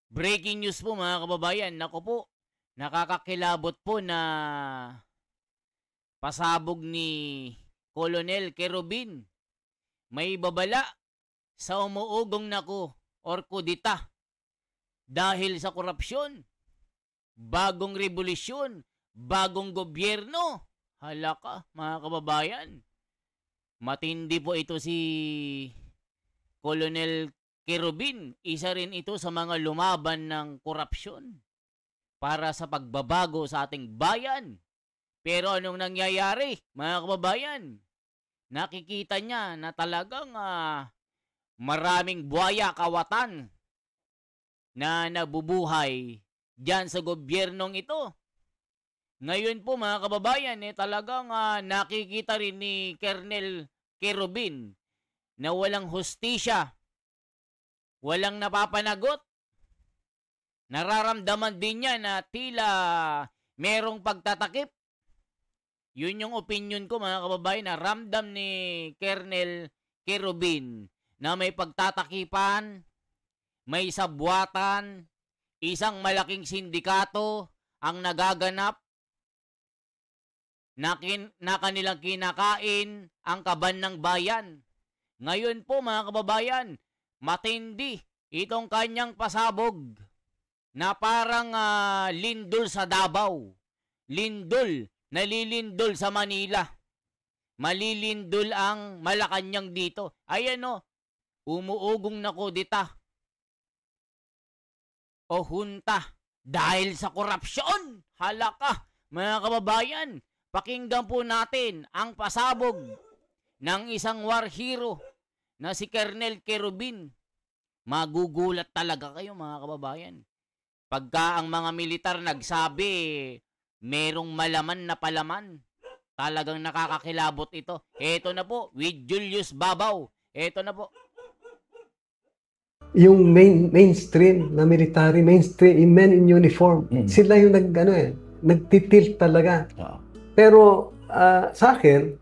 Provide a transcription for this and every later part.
Breaking news po mga kababayan. Naku po, nakakakilabot po na pasabog ni Colonel Kerubin. May babala sa umuugong nako or kudita dahil sa korupsyon. Bagong revolusyon, bagong gobyerno. Halaka mga kababayan. Matindi po ito si Colonel Kerubin. Isa rin ito sa mga lumaban ng korupsyon para sa pagbabago sa ating bayan. Pero anong nangyayari mga kababayan? Nakikita niya na talagang maraming buhaya kawatan na nabubuhay diyan sa gobyernong ito. Ngayon po mga kababayan, talagang nakikita rin ni Colonel Kerubin na walang hustisya, walang napapanagot. Nararamdaman din niya na tila merong pagtatakip. Yun yung opinion ko mga kababayan, na ramdam ni Colonel Kerubin na may pagtatakipan, may sabwatan, isang malaking sindikato ang nagaganap na kanilang kinakain ang kaban ng bayan. Ngayon po mga kababayan, matindi itong kanyang pasabog na parang lindol sa Davao. Lindol, nalilindol sa Manila. Malilindol ang Malacanang dito. Ayan o, umuugong na kudita o hunta dahil sa korupsyon. Halaka mga kababayan, pakinggan po natin ang pasabog ng isang war hero na si Colonel Kerubin. Magugulat talaga kayo mga kababayan. Pagka ang mga militar nagsabi, merong malaman na palaman. Talagang nakakakilabot ito. Eto na po, with Julius Babaw. Eto na po. Yung mainstream na military, mainstream, yung men in uniform, sila yung nagtitilt talaga. Pero sa akin,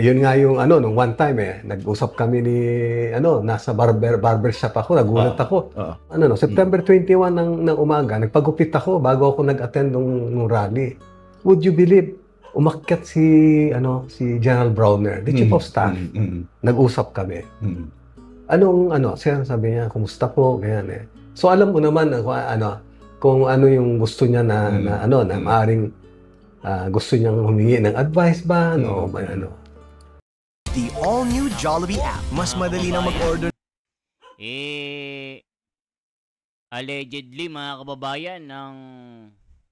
yun nga yung nung one time nag-usap kami ni nasa barbershop ako, nagulat ako. September 21 ng umaga, nagpagupit ako bago ako nag-attend ng rally. Would you believe, umakyat si General Browner, the Chief of Staff. Nag-usap kami. Siya sabi niya, kumusta po, ganyan . So alam mo naman kung ano yung gusto niya na maaring gusto niyang humingi ng advice ba, The all-new Jollibee app. Mas madali na mag-order. Allegedly mga kababayan, ng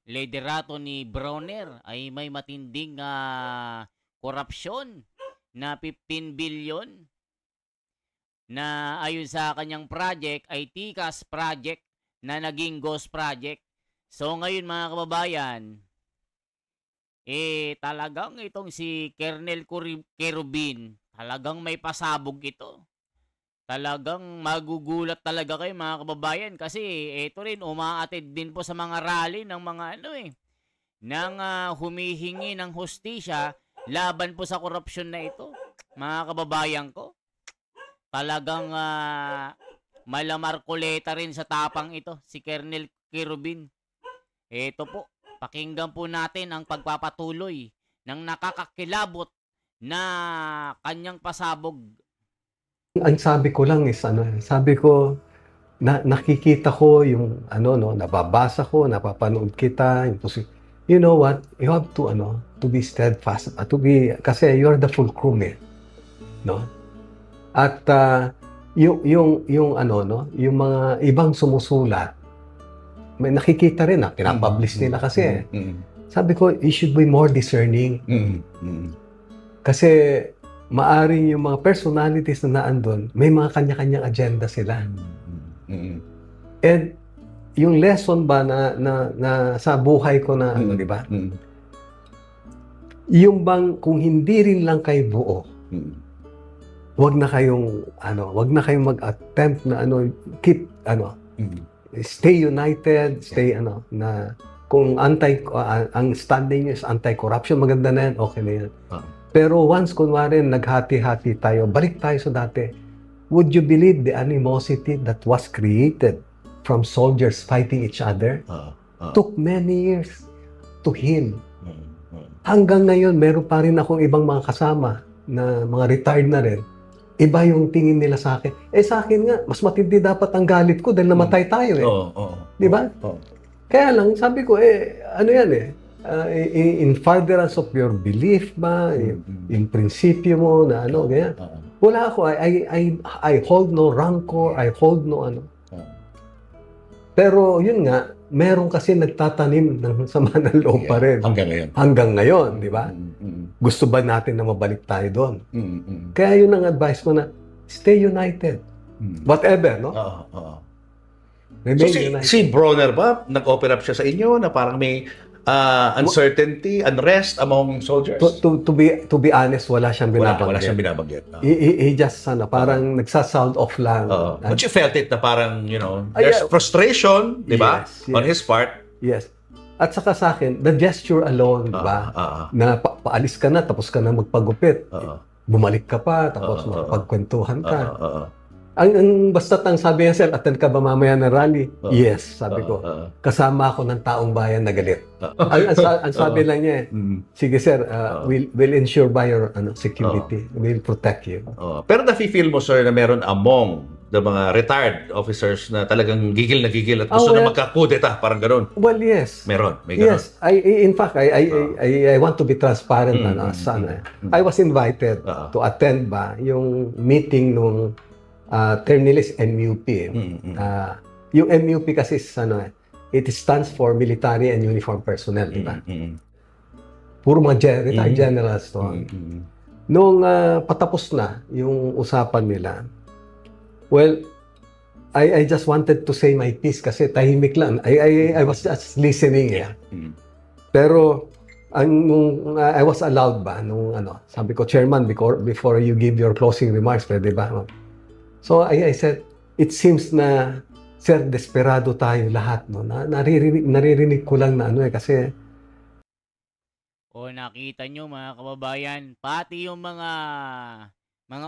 liderato ni Browner ay may matinding korupsyon na 15 billion na ayon sa kanyang project ay TICAS project na naging ghost project. So ngayon mga kababayan, talagang itong si Colonel Kerubin, talagang may pasabog ito. Talagang magugulat talaga kayo mga kababayan kasi ito rin umaatid din po sa mga rally ng mga ng humihingi ng hustisya laban po sa korupsyon na ito. Mga kababayan ko, talagang malamarkuleta rin sa tapang ito si Colonel Kerubin. Ito po, pakinggan po natin ang pagpapatuloy ng nakakakilabot na kanyang pasabog. Ang sabi ko lang is sabi ko nakikita ko yung nababasa ko, napapanood kita, you know what, you have to be steadfast, kasi you're the full crew no? At yung mga ibang sumusulat, may nakikita rin pinapublish nila kasi. Sabi ko, you should be more discerning. Kasi maaring yung mga personalities na naandun, may mga kanya-kanyang agenda sila. And yung lesson ba na sa buhay ko na di ba? Yung bang kung hindi rin lang kayo buo, wag na kayong mag-attempt na stay united, stay na kung ang standing is anti-corruption, maganda na yan, okay na yan. Pero once kunwari naghati-hati tayo, balik tayo sa dati. Would you believe the animosity that was created from soldiers fighting each other took many years to heal. Hanggang ngayon, meron pa rin akong ibang mga kasama na mga retired na rin. Iba yung tingin nila sa akin. Sa akin nga, mas matindi dapat ang galit ko dahil namatay tayo Di ba? Kaya lang, sabi ko, ano yan in furtherance of your belief ba, in prinsipyo mo na ano, ganyan. Wala ako, I hold no rancor, I hold no ano. Pero yun nga, meron kasi nagtatanim ng sama ng loob pa rin. Hanggang ngayon, di ba? Gusto ba natin na mabalik tayo doon? Kaya yun ang advice ko na, stay united. Whatever, no? So si Bronner ba, nag-open up siya sa inyo na parang may uncertainty, unrest among soldiers? To be honest, wala siyang binabanggit. Wala siyang binabanggit. He just, parang nagsa-sound off lang. But you felt it na parang, there's frustration, di ba? Yes. On his part. Yes. At saka sa akin, the gesture alone, di ba? Na paalis ka na, tapos ka na magpagupit. Bumalik ka pa, tapos magpagkwentuhan ka. Ang basta't ang sabi niya, sir, attend ka ba mamaya na rally? Yes, sabi ko. Kasama ako ng taong bayan na galit. Ang sabi lang niya, sige sir, we'll ensure by your security. We'll protect you. Pero nafe-feel mo, sir, na meron among the mga retired officers na talagang gigil at gusto na magkakudeta, parang gano'n? Well, yes. Meron, may gano'n. Yes. In fact, I want to be transparent. I was invited to attend ba yung meeting nung Ternilis MUP. Yung MUP kasi it stands for Military and Uniform Personnel, di ba? Puro mga retired generals to. Nung patapos na yung usapan nila, well, I just wanted to say my piece kasi tahimik lang. I was just listening. Pero I was allowed ba nung sabi ko, Chairman, before you give your closing remarks, pwede ba? So I said, it seems na, sir, desperado tayo lahat, no? Naririnig ko lang na kasi... nakita nyo mga kababayan, pati yung mga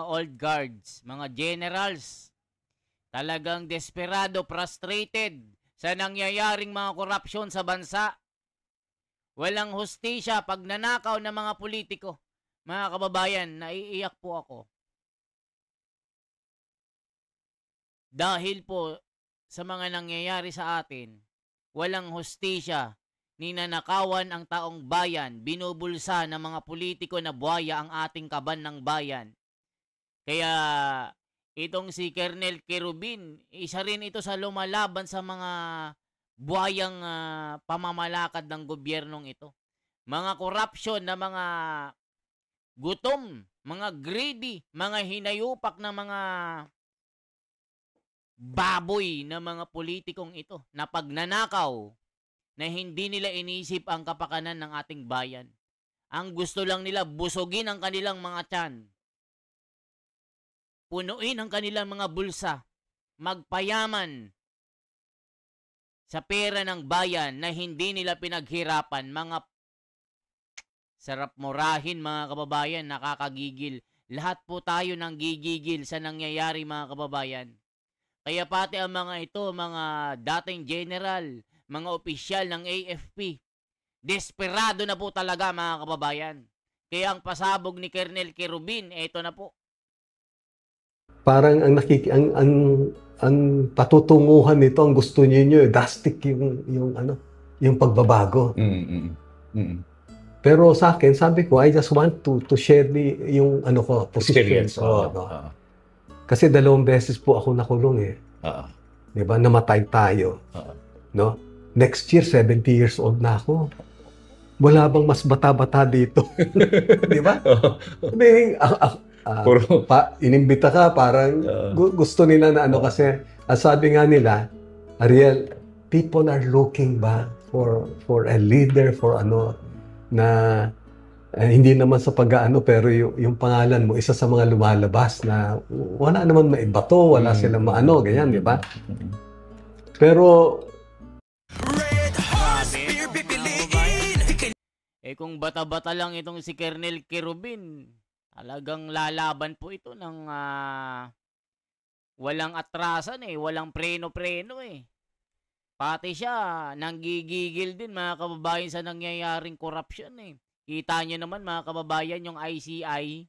old guards, mga generals, talagang desperado, frustrated sa nangyayaring mga korupsyon sa bansa. Walang hustisya pag nanakaw ng mga politiko. Mga kababayan, naiiyak po ako. Dahil po sa mga nangyayari sa atin, walang hustisya, ninanakawan ang taong bayan, binubulsa ng mga politiko na buhaya ang ating kaban ng bayan. Kaya itong si Colonel Querubin, isa rin ito sa lumalaban sa mga buhayang pamamalakad ng gobyernong ito. Mga korupsyon na mga gutom, mga greedy, mga hinayupak na mga baboy na mga politikong ito na pagnanakaw na hindi nila inisip ang kapakanan ng ating bayan. Ang gusto lang nila busugin ang kanilang mga tiyan, punuin ang kanilang mga bulsa, magpayaman sa pera ng bayan na hindi nila pinaghirapan. Mga sarap murahin mga kababayan, nakakagigil. Lahat po tayo nang gigigil sa nangyayari mga kababayan. Kaya pati ang mga ito, mga dating general, mga opisyal ng AFP, desperado na po talaga mga kababayan. Kaya ang pasabog ni Colonel Querubin, ito na po. Parang ang patutunguhan nito, ang gusto niyo drastic yung pagbabago. Pero sa akin, sabi ko, I just want to share yung position ko. Kasi 2 beses po ako nakulong Diba? Namatay tayo. No? Next year, 70 years old na ako. Wala bang mas bata-bata dito? Diba? Inimbita ka, parang gusto nila na kasi, sabi nga nila, Ariel, people are looking ba for a leader, for na hindi naman sa pag-aano, pero yung pangalan mo, isa sa mga lumalabas na wala naman maibato, wala silang maano, ganyan, di ba? Pero... kung bata-bata lang itong si Colonel Querubin, talagang lalaban po ito ng walang atrasan walang preno-preno Pati siya, nanggigigil din mga kababayan sa nangyayaring corruption eh. Kita nyo naman mga kababayan, yung ICI,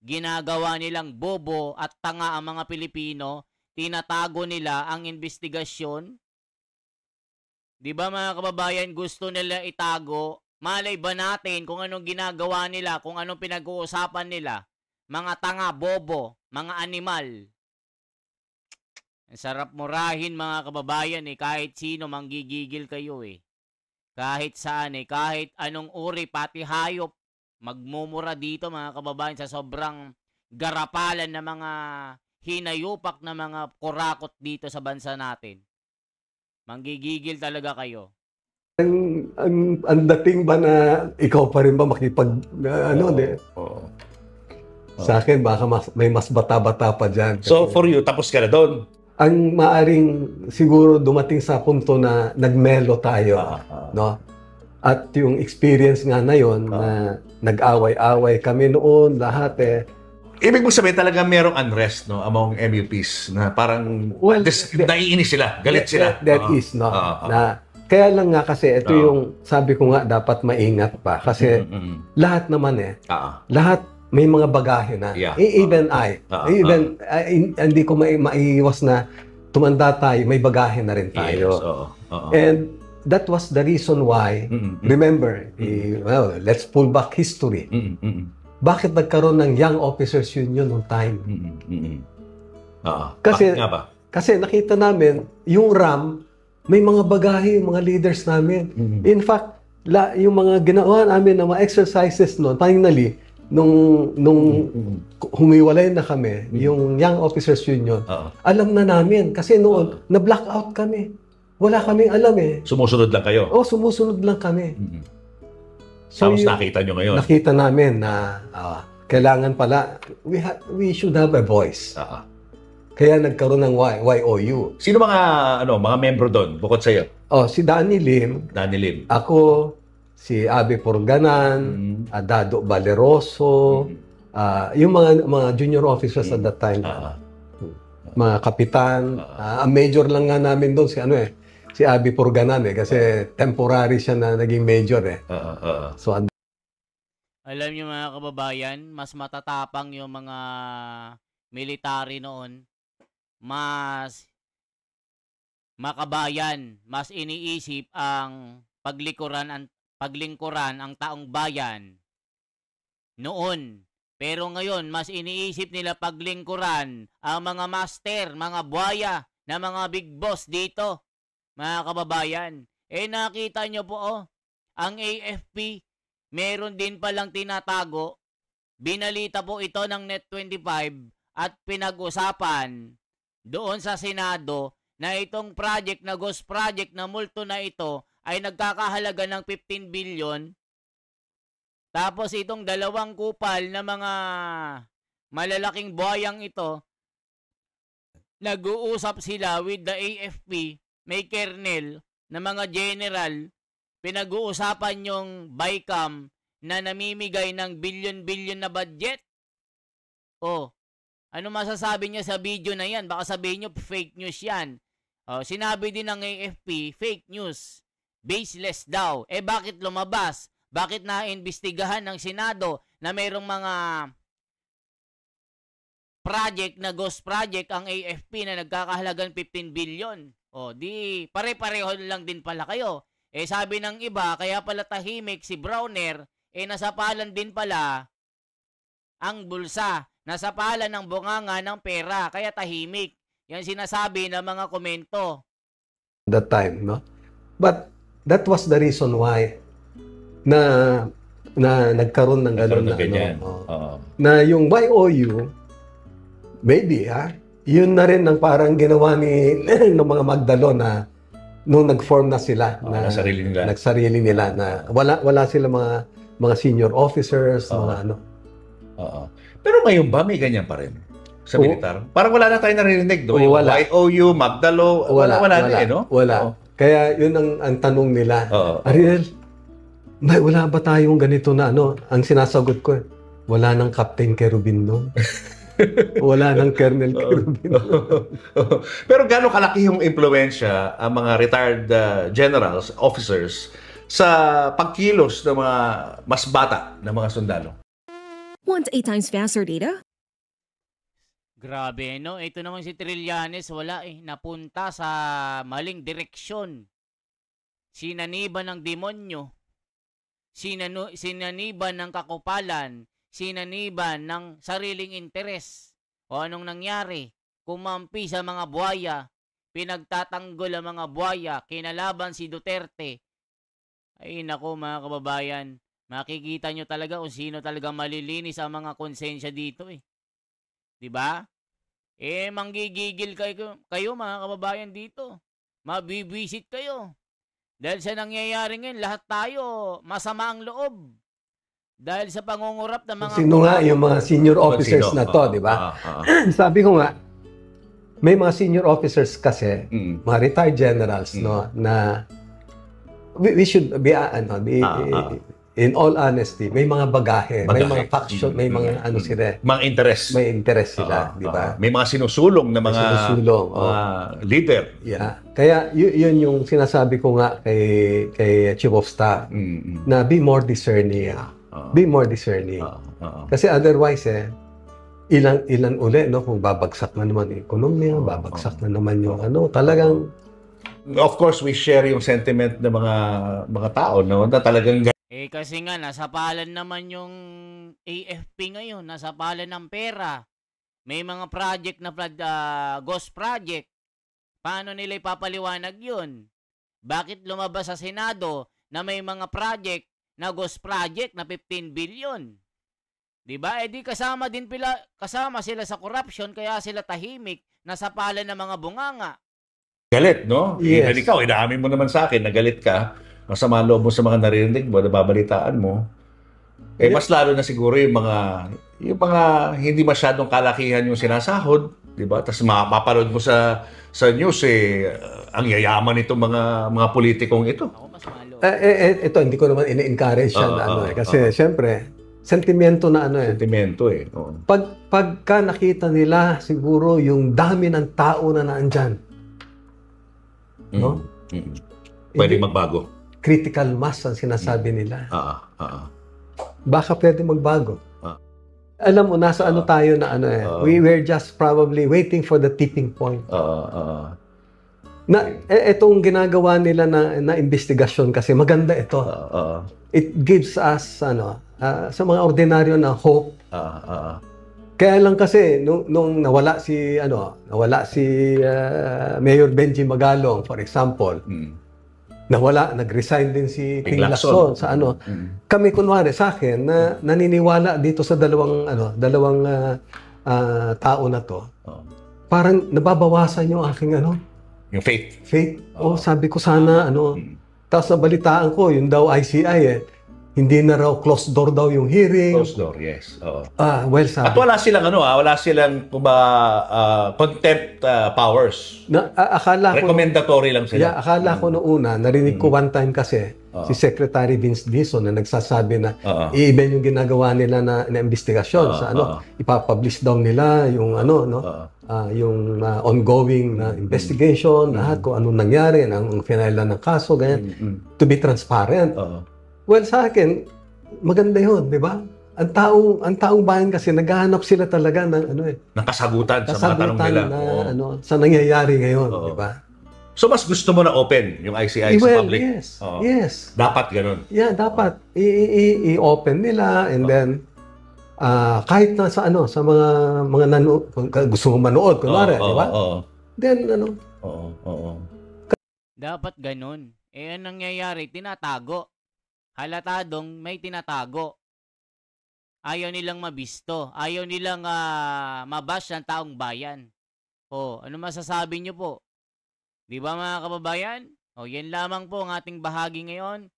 ginagawa nilang bobo at tanga ang mga Pilipino, tinatago nila ang investigasyon. Di ba mga kababayan, gusto nila itago? Malay ba natin kung anong ginagawa nila, kung anong pinag-uusapan nila? Mga tanga, bobo, mga animal. Ang sarap murahin mga kababayan eh, kahit sino manggigigil kayo eh. Kahit saan eh, kahit anong uri, pati hayop, magmumura dito mga kababayan sa sobrang garapalan na mga hinayupak na mga kurakot dito sa bansa natin. Manggigigil talaga kayo. Ang dating ba na ikaw pa rin ba makipag, sa akin baka may mas bata-bata pa dyan. So for you, tapos ka na doon? Ang maaring siguro dumating sa punto na nagmelo tayo, no? At yung experience nga na yon na nag-away-away kami noon, lahat eh. Ibig mo sabihin talaga merong unrest, no, among MUPs na parang naiinis sila, galit sila. That is, no? Na, kaya lang nga kasi ito yung sabi ko nga dapat maingat pa kasi lahat naman eh. Lahat may mga bagahe na. Yeah. Even hindi ko maiiwas na tumanda tayo, may bagahe na rin tayo. Yes, And that was the reason why, remember, well, let's pull back history. Bakit nagkaroon ng Young Officers Union noong time? Kasi nakita namin, yung RAM, may mga bagahe, yung mga leaders namin. In fact, yung mga ginawa namin ng mga exercises noon, finally, nung humiwalay na kami, yung Young Officers Union, alam na namin. Kasi noon, na-blackout kami. Wala kaming alam eh. Sumusunod lang kayo? Oo, sumusunod lang kami. So, tapos nakita nyo ngayon? Nakita namin na kailangan pala, we should have a voice. Kaya nagkaroon ng YOU. Sino mga membro doon, bukod sa'yo? Si Danny Lim. Ako, si Abby Porganan, Dado Valeroso, yung mga junior officers at that time, mga kapitan. Ang major lang nga namin doon si Abby Porganan kasi temporary siya na naging major eh. So, alam niyo mga kababayan, mas matatapang yung mga military noon, mas makabayan, mas iniisip ang paglingkuran ang taong bayan noon. Pero ngayon, mas iniisip nila paglingkuran ang mga master, mga buhaya, na mga big boss dito, mga kababayan. Nakita nyo po, ang AFP, meron din palang tinatago. Binalita po ito ng Net25 at pinag-usapan doon sa Senado na itong project na Ghost Project na multo na ito ay nagkakahalaga ng 15 billion. Tapos itong dalawang kupal na mga malalaking buhayang ito, nag-uusap sila with the AFP, may kernel na mga general, pinag-uusapan yung BICAM na namimigay ng billion-billion na budget. Ano masasabi niya sa video na yan? Baka sabihin niyo fake news yan. Sinabi din ng AFP, fake news. Baseless daw. Bakit lumabas? Bakit naimbestigahan ng Senado na mayroong mga project na ghost project ang AFP na nagkakahalagang 15 billion? Di pare-pareho lang din pala kayo. Sabi ng iba, kaya pala tahimik si Browner, nasapalan din pala ang bulsa. Nasapalan ng bunganga ng pera, kaya tahimik. Yan sinasabi ng mga komento. That time, no? But that was the reason why na nagkaroon ng gano'n na yung YOU, maybe, yun na rin ang parang ginawa ng mga Magdalo na nung nag-form na sila, nagsarili nila na wala sila mga senior officers, mga ano. Pero ngayon ba may ganyan pa rin sa militar? Parang wala na tayong naririnig doon. YOU, Magdalo, wala na no? Wala. Kaya yun ang tanong nila. Ariel, wala ba tayong ganito na ano? Ang sinasagot ko, wala nang Captain Kerubin doon. Wala nang Colonel Kerubin. Pero gaano kalaki yung impluwensya ang mga retired generals, officers, sa pagkilos ng mga mas bata na mga sundalo? Want 8 times faster data? Grabe, no? Ito naman si Trillanes, wala eh. Napunta sa maling direksyon. Sinaniban ng demonyo. Sinaniban ng kakupalan. Sinaniban ng sariling interes. O anong nangyari? Kumampi sa mga buhaya. Pinagtatanggol ang mga buhaya. Kinalaban si Duterte. Ay nako mga kababayan. Makikita nyo talaga kung sino talaga malilinis ang mga konsensya dito eh. 'Di ba? Manggigigil kayo mga kababayan dito. Mabibwisit kayo. Dahil sa nangyayari ngayon, lahat tayo masama ang loob. Dahil sa pangungurap ng mga... Sino nga yung mga senior officers na to, di ba? Sabi ko nga, may mga senior officers kasi, mga retired generals, no, na we should be, in all honesty, may mga bagahe, may mga faction, may mga ano sila. Mga interest. May interest sila, di ba? May mga sinusulong na mga leader. Yeah. Kaya yun yung sinasabi ko nga kay Chief of Staff, na be more discerning. Be more discerning. Kasi otherwise, ilan uli, no, kung babagsak na naman yung ekonomiya, babagsak na naman yung ano, talagang... Of course, we share yung sentiment ng mga tao, no, na talagang kasi nga, nasapalan naman yung AFP ngayon, nasapalan ng pera. May mga project na ghost project. Paano nila ipapaliwanag yun? Bakit lumabas sa Senado na may mga project na ghost project na 15 billion? Diba? Di kasama sila sa corruption, kaya sila tahimik, nasapalan ng mga bunganga. Galit, no? Yes. Even ikaw, inaamin mo naman sa akin na galit ka. Masama loob mo sa mga naririnig mo, nababalitaan mo. Mas lalo na siguro yung mga hindi masyadong kalakihan yung sinasahod, di ba? Tapos mapapanood mo sa news, ang yayaman itong mga politikong ito. Ito, hindi ko naman ini-encourage yan, kasi siyempre, sentimento na Sentimento Pagka nakita nila siguro yung dami ng tao na naandyan, no? Pwede magbago. Critical mass ang sinasabi nila. Baka pwede magbago. Alam mo, nasa ano tayo na we were just probably waiting for the tipping point. Itong ginagawa nila na investigasyon kasi maganda ito. It gives us sa mga ordinaryo na hope. Kaya lang kasi nung nawala si Mayor Benji Magalong, for example, nag-resign din si Ting Lacson sa Kami kunwari sa akin na naniniwala dito sa dalawang tao na to. Parang nababawasan yung aking yung faith. Sabi ko sana tapos nabalitaan ko yung daw ICI hindi na raw closed door daw yung hearing. Closed door, yes. Well, sabi. At wala silang contempt powers. Akala ko recommendatory lang sila. Akala ko noong una, narinig ko one time kasi si Secretary Vince Dizon na nagsasabi na i-even yung ginagawa nila na investigasyon sa ipapublish daw nila yung yung ongoing na investigation, lahat kung anong nangyari, ang finailan ng kaso, ganyan, to be transparent. Well, sa akin, maganda yun, di ba? Ang taong bayan kasi naghahanap sila talaga ng ng kasagutan sa mga tanong nila. Sa nangyayari ngayon, di ba? So mas gusto mo na open yung ICI sa public? Yes. Dapat ganun. Yeah, dapat i-open nila and then kahit na sa mga gusto mo manood kunwari, di ba? Then dapat ganun. Ang nangyayari, tinatago. Halatadong may tinatago. Ayaw nilang mabisto. Ayaw nilang mabash ng taong bayan. Ano masasabi nyo po? Di ba mga kababayan? Yan lamang po ang ating bahagi ngayon.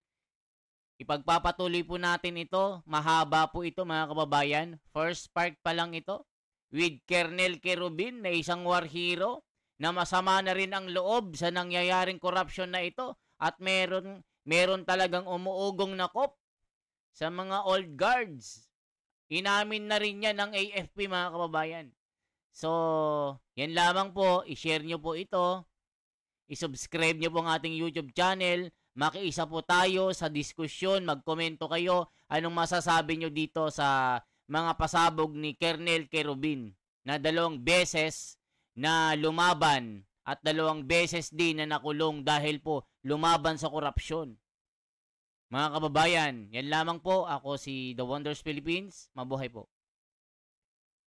Ipagpapatuloy po natin ito. Mahaba po ito mga kababayan. First part pa lang ito. With Colonel Kerubin na isang war hero na masama na rin ang loob sa nangyayaring korupsyon na ito. At meron talagang umuugong na kop sa mga old guards Inamin na rin yan ng AFP, mga kababayan. So, yan lamang po. I-share nyo po ito. I-subscribe nyo po ang ating YouTube channel. Makiisa po tayo sa diskusyon. Magkomento kayo. Anong masasabi nyo dito sa mga pasabog ni Colonel Querubin na 2 beses na lumaban at 2 beses din na nakulong dahil po lumaban sa korupsyon. Mga kababayan, yan lamang po. Ako si The Wonders Philippines. Mabuhay po.